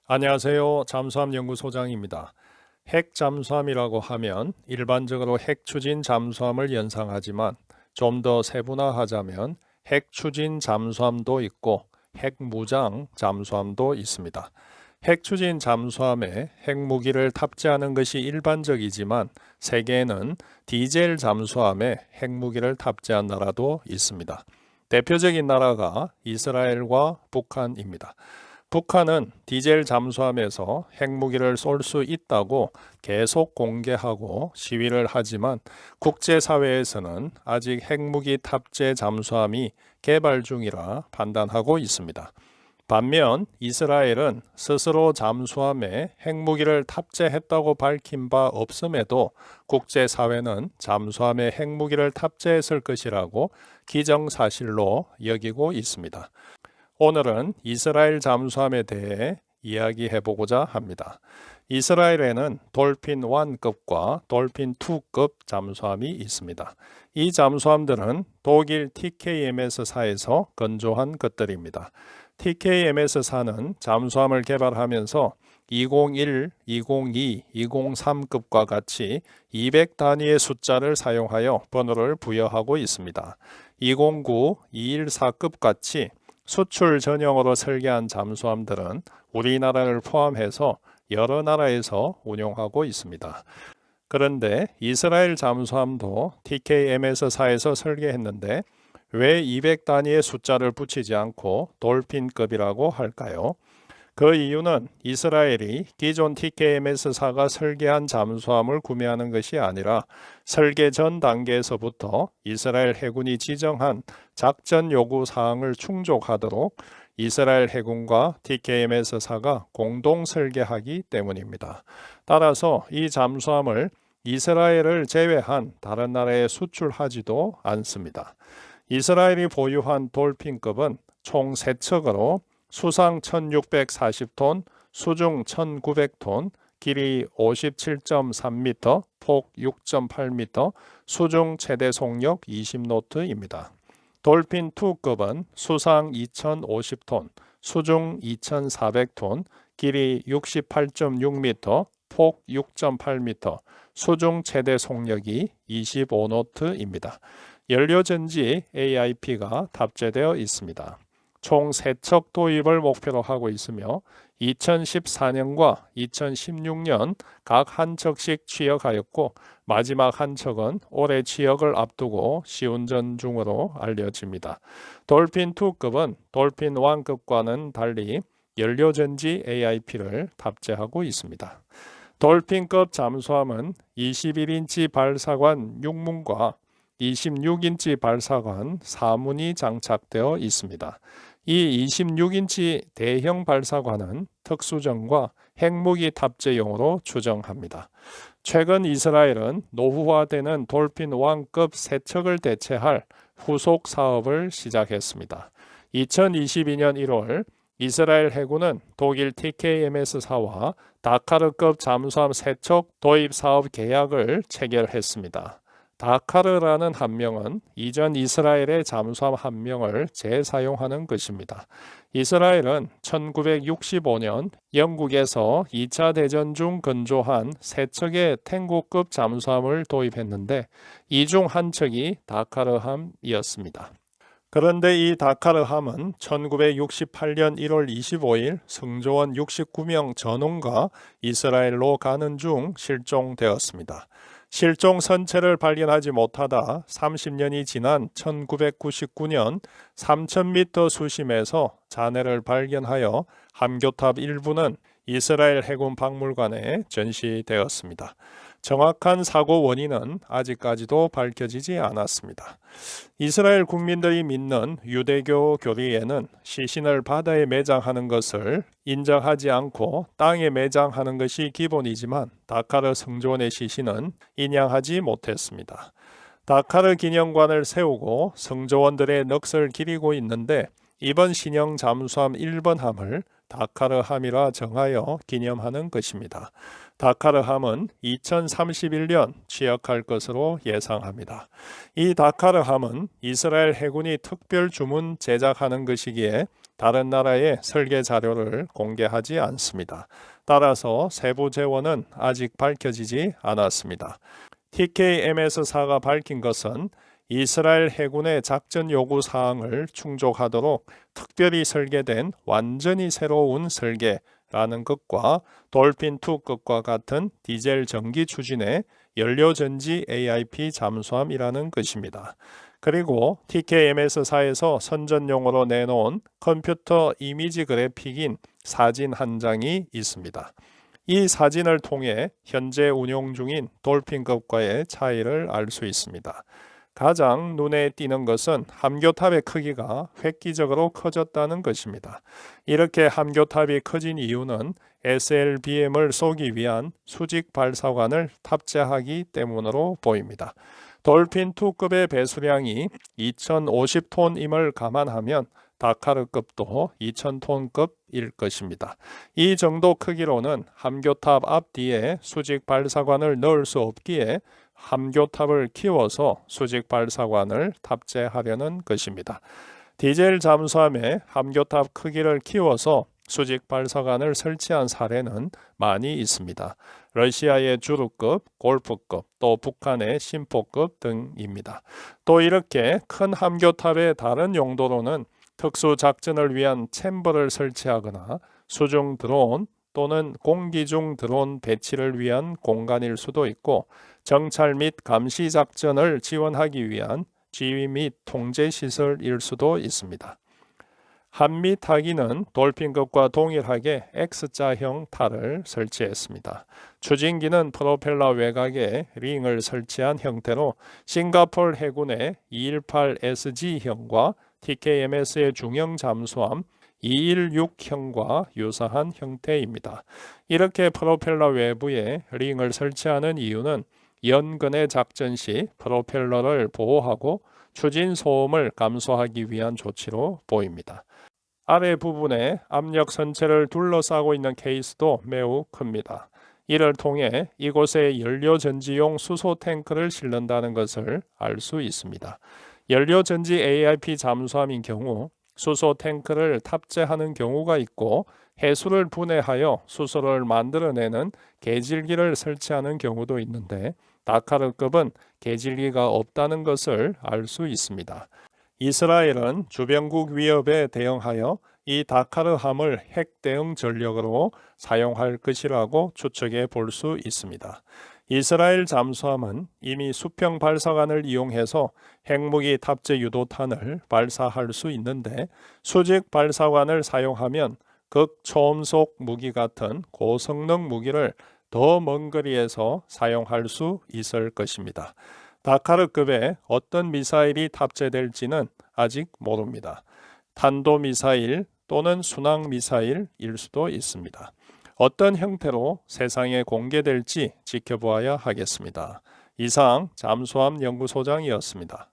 안녕하세요. 잠수함 연구소장입니다. 핵 잠수함이라고 하면 일반적으로 핵 추진 잠수함을 연상하지만 좀 더 세분화하자면 핵 추진 잠수함도 있고 핵 무장 잠수함도 있습니다. 핵 추진 잠수함에 핵무기를 탑재하는 것이 일반적이지만 세계에는 디젤 잠수함에 핵무기를 탑재한 나라도 있습니다. 대표적인 나라가 이스라엘과 북한입니다. 북한은 디젤 잠수함에서 핵무기를 쏠 수 있다고 계속 공개하고 시위를 하지만 국제사회에서는 아직 핵무기 탑재 잠수함이 개발 중이라 판단하고 있습니다. 반면 이스라엘은 스스로 잠수함에 핵무기를 탑재했다고 밝힌 바 없음에도 국제사회는 잠수함에 핵무기를 탑재했을 것이라고 기정사실로 여기고 있습니다. 오늘은 이스라엘 잠수함에 대해 이야기해 보고자 합니다. 이스라엘에는 돌핀 1급과 돌핀 2급 잠수함이 있습니다. 이 잠수함들은 독일 TKMS사에서 건조한 것들입니다. TKMS사는 잠수함을 개발하면서 201, 202, 203급과 같이 200 단위의 숫자를 사용하여 번호를 부여하고 있습니다. 209, 214급 같이 수출 전용으로 설계한 잠수함들은 우리나라를 포함해서 여러 나라에서 운용하고 있습니다. 그런데 이스라엘 잠수함도 TKMS사에서 설계했는데 왜 200 단위의 숫자를 붙이지 않고 돌핀급이라고 할까요? 그 이유는 이스라엘이 기존 TKMS사가 설계한 잠수함을 구매하는 것이 아니라 설계 전 단계에서부터 이스라엘 해군이 지정한 작전 요구 사항을 충족하도록 이스라엘 해군과 TKMS사가 공동 설계하기 때문입니다. 따라서 이 잠수함을 이스라엘을 제외한 다른 나라에 수출하지도 않습니다. 이스라엘이 보유한 돌핀급은 총 3척으로 수상 1640톤, 수중 1900톤, 길이 57.3m, 폭 6.8m, 수중 최대 속력 20노트입니다. 돌핀 2급은 수상 2050톤, 수중 2400톤, 길이 68.6m, 폭 6.8m, 수중 최대 속력이 25노트입니다. 연료전지 AIP가 탑재되어 있습니다. 총 3척 도입을 목표로 하고 있으며 2014년과 2016년 각 한 척씩 취역하였고 마지막 한 척은 올해 취역을 앞두고 시운전 중으로 알려집니다. 돌핀 2급은 돌핀 1급과는 달리 연료전지 AIP를 탑재하고 있습니다. 돌핀급 잠수함은 21인치 발사관 6문과 26인치 발사관 4문이 장착되어 있습니다. 이 26인치 대형 발사관은 특수전과 핵무기 탑재용으로 추정합니다. 최근 이스라엘은 노후화되는 돌핀 1급 3척을 대체할 후속 사업을 시작했습니다. 2022년 1월 이스라엘 해군은 독일 TKMS사와 다카르급 잠수함 3척 도입 사업 계약을 체결했습니다. 다카르라는 함명은 이전 이스라엘의 잠수함 함명을 재사용하는 것입니다. 이스라엘은 1965년 영국에서 2차 대전 중 건조한 3척의 탱고급 잠수함을 도입했는데 이 중 한 척이 다카르함이었습니다. 그런데 이 다카르함은 1968년 1월 25일 승조원 69명 전원과 이스라엘로 가는 중 실종되었습니다. 실종 선체를 발견하지 못하다 30년이 지난 1999년 3000m 수심에서 잔해를 발견하여 함교탑 일부는 이스라엘 해군 박물관에 전시되었습니다. 정확한 사고 원인은 아직까지도 밝혀지지 않았습니다. 이스라엘 국민들이 믿는 유대교 교리에는 시신을 바다에 매장하는 것을 인정하지 않고 땅에 매장하는 것이 기본이지만 다카르 승조원의 시신은 인양하지 못했습니다. 다카르 기념관을 세우고 승조원들의 넋을 기리고 있는데 이번 신형 잠수함 1번함을 다카르함이라 정하여 기념하는 것입니다. 다카르함은 2031년 취역할 것으로 예상합니다. 이 다카르함은 이스라엘 해군이 특별 주문 제작하는 것이기에 다른 나라의 설계 자료를 공개하지 않습니다. 따라서 세부 재원은 아직 밝혀지지 않았습니다. TKMS-4가 밝힌 것은 이스라엘 해군의 작전 요구 사항을 충족하도록 특별히 설계된 완전히 새로운 설계라는 것과 돌핀2 것과 같은 디젤 전기 추진의 연료전지 AIP 잠수함이라는 것입니다. 그리고 TKMS-4에서 선전용으로 내놓은 컴퓨터 이미지 그래픽인 사진 한 장이 있습니다. 이 사진을 통해 현재 운용 중인 돌핀급과의 차이를 알 수 있습니다. 가장 눈에 띄는 것은 함교탑의 크기가 획기적으로 커졌다는 것입니다. 이렇게 함교탑이 커진 이유는 SLBM을 쏘기 위한 수직 발사관을 탑재하기 때문으로 보입니다. 돌핀2급의 배수량이 2050톤임을 감안하면 다카르급도 2000톤급일 것입니다. 이 정도 크기로는 함교탑 앞뒤에 수직 발사관을 넣을 수 없기에 함교탑을 키워서 수직 발사관을 탑재하려는 것입니다. 디젤 잠수함의 함교탑 크기를 키워서 수직 발사관을 설치한 사례는 많이 있습니다. 러시아의 주루급, 골프급, 또 북한의 심포급 등입니다. 또 이렇게 큰 함교탑의 다른 용도로는 특수 작전을 위한 챔버를 설치하거나 수중 드론 또는 공기 중 드론 배치를 위한 공간일 수도 있고 정찰 및 감시 작전을 지원하기 위한 지휘 및 통제 시설일 수도 있습니다. 한미 타기는 돌핀급과 동일하게 X자형 탈을 설치했습니다. 추진기는 프로펠러 외곽에 링을 설치한 형태로 싱가포르 해군의 218SG형과 TKMS의 중형 잠수함 216형과 유사한 형태입니다. 이렇게 프로펠러 외부에 링을 설치하는 이유는 연근의 작전 시 프로펠러를 보호하고 추진 소음을 감소하기 위한 조치로 보입니다. 아래 부분에 압력 선체를 둘러싸고 있는 케이스도 매우 큽니다. 이를 통해 이곳에 연료전지용 수소 탱크를 실는다는 것을 알 수 있습니다. 연료전지 AIP 잠수함인 경우 수소 탱크를 탑재하는 경우가 있고 해수를 분해하여 수소를 만들어내는 계질기를 설치하는 경우도 있는데 다카르급은 계질기가 없다는 것을 알 수 있습니다. 이스라엘은 주변국 위협에 대응하여 이 다카르함을 핵 대응 전력으로 사용할 것이라고 추측해 볼 수 있습니다. 이스라엘 잠수함은 이미 수평 발사관을 이용해서 핵무기 탑재 유도탄을 발사할 수 있는데 수직 발사관을 사용하면 극초음속 무기 같은 고성능 무기를 더 먼 거리에서 사용할 수 있을 것입니다. 다카르급에 어떤 미사일이 탑재될지는 아직 모릅니다. 탄도미사일 또는 순항미사일일 수도 있습니다. 어떤 형태로 세상에 공개될지 지켜보아야 하겠습니다. 이상 잠수함 연구소장이었습니다.